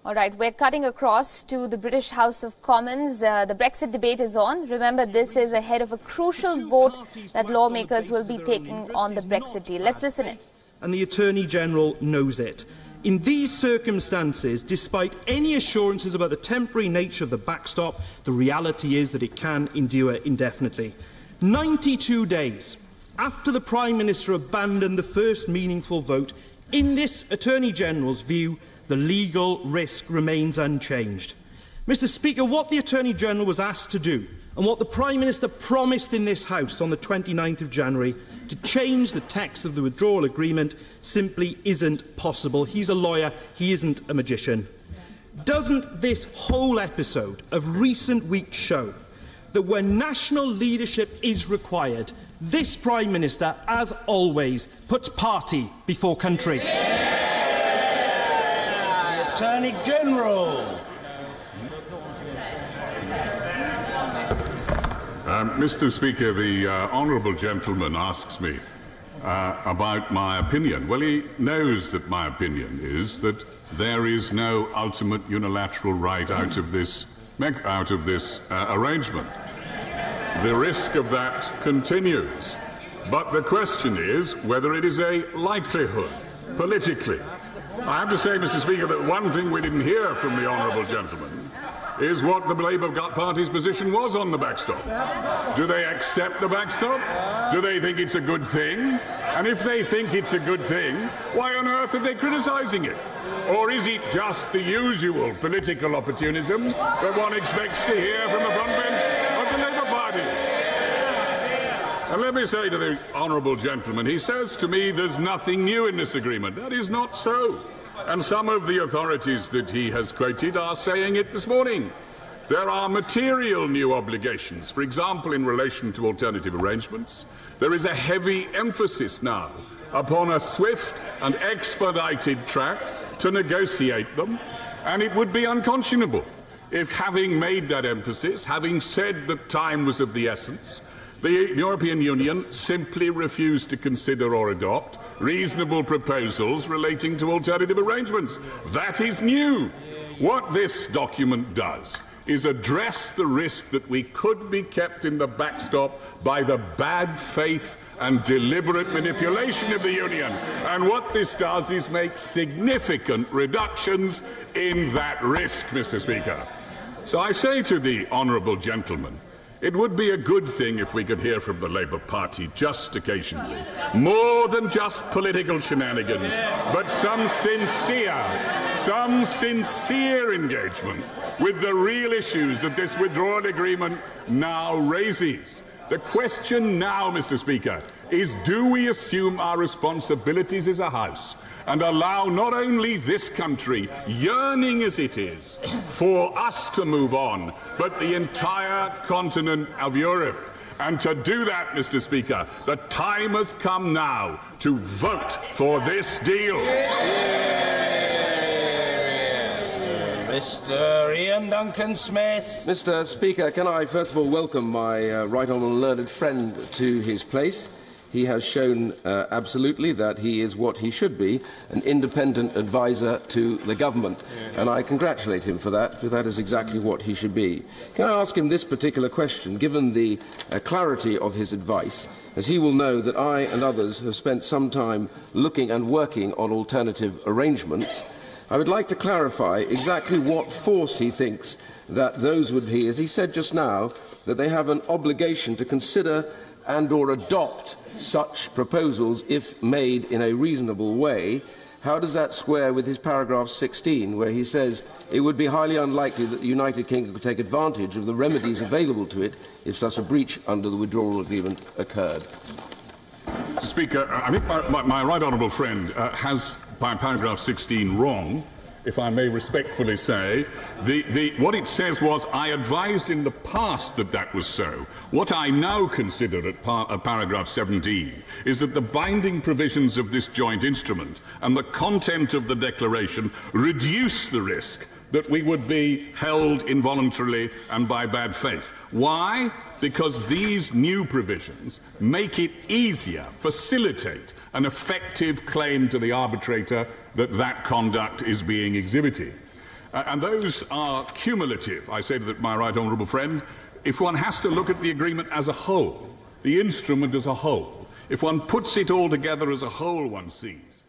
All right, we're cutting across to the British House of Commons. The Brexit debate is on. Remember, this is ahead of a crucial vote that lawmakers will be taking on the Brexit deal. Let's listen in. And the Attorney-General knows it. In these circumstances, despite any assurances about the temporary nature of the backstop, the reality is that it can endure indefinitely. 92 days after the Prime Minister abandoned the first meaningful vote, in this Attorney-General's view, the legal risk remains unchanged. Mr. Speaker, what the Attorney-General was asked to do and what the Prime Minister promised in this House on the 29th of January to change the text of the withdrawal agreement simply isn't possible. He's a lawyer, he isn't a magician. Doesn't this whole episode of recent weeks show that when national leadership is required, this Prime Minister, as always, puts party before country? Attorney-General. Mr. Speaker, the honourable gentleman asks me about my opinion. Well, he knows that my opinion is that there is no ultimate unilateral right out of this arrangement. The risk of that continues. But the question is whether it is a likelihood politically. I have to say, Mr. Speaker, that one thing we didn't hear from the honourable gentleman is what the Labour Party's position was on the backstop. Do they accept the backstop? Do they think it's a good thing? And if they think it's a good thing, why on earth are they criticising it? Or is it just the usual political opportunism that one expects to hear from the front bench of the Labour Party? And let me say to the honourable gentleman, he says to me there's nothing new in this agreement. That is not so. And some of the authorities that he has quoted are saying it this morning. There are material new obligations. For example, in relation to alternative arrangements, there is a heavy emphasis now upon a swift and expedited track to negotiate them, and it would be unconscionable if, having made that emphasis, having said that time was of the essence, the European Union simply refused to consider or adopt reasonable proposals relating to alternative arrangements. That is new. What this document does is address the risk that we could be kept in the backstop by the bad faith and deliberate manipulation of the Union. And what this does is make significant reductions in that risk, Mr. Speaker. So I say to the honourable gentleman, it would be a good thing if we could hear from the Labour Party just occasionally, more than just political shenanigans, but some sincere engagement with the real issues that this withdrawal agreement now raises. The question now, Mr. Speaker, is do we assume our responsibilities as a House and allow not only this country, yearning as it is, for us to move on, but the entire continent of Europe? And to do that, Mr. Speaker, the time has come now to vote for this deal. Mr. Ian Duncan-Smith. Mr. Speaker, can I first of all welcome my right honourable learned friend to his place. He has shown absolutely that he is what he should be, an independent adviser to the government. And I congratulate him for that, because that is exactly what he should be. Can I ask him this particular question, given the clarity of his advice, as he will know that I and others have spent some time looking and working on alternative arrangements. I would like to clarify exactly what force he thinks that those would be, as he said just now, that they have an obligation to consider and or adopt such proposals if made in a reasonable way. How does that square with his paragraph 16, where he says it would be highly unlikely that the United Kingdom could take advantage of the remedies available to it if such a breach under the withdrawal agreement occurred? Mr. Speaker, I think my right honourable friend has, by paragraph 16, wrong, if I may respectfully say. What it says was, I advised in the past that that was so. What I now consider at paragraph 17 is that the binding provisions of this joint instrument and the content of the declaration reduce the risk that we would be held involuntarily and by bad faith. Why? Because these new provisions make it easier, facilitate an effective claim to the arbitrator that that conduct is being exhibited. And those are cumulative. I say to my right honourable friend, if one has to look at the agreement as a whole, the instrument as a whole, if one puts it all together as a whole, one sees.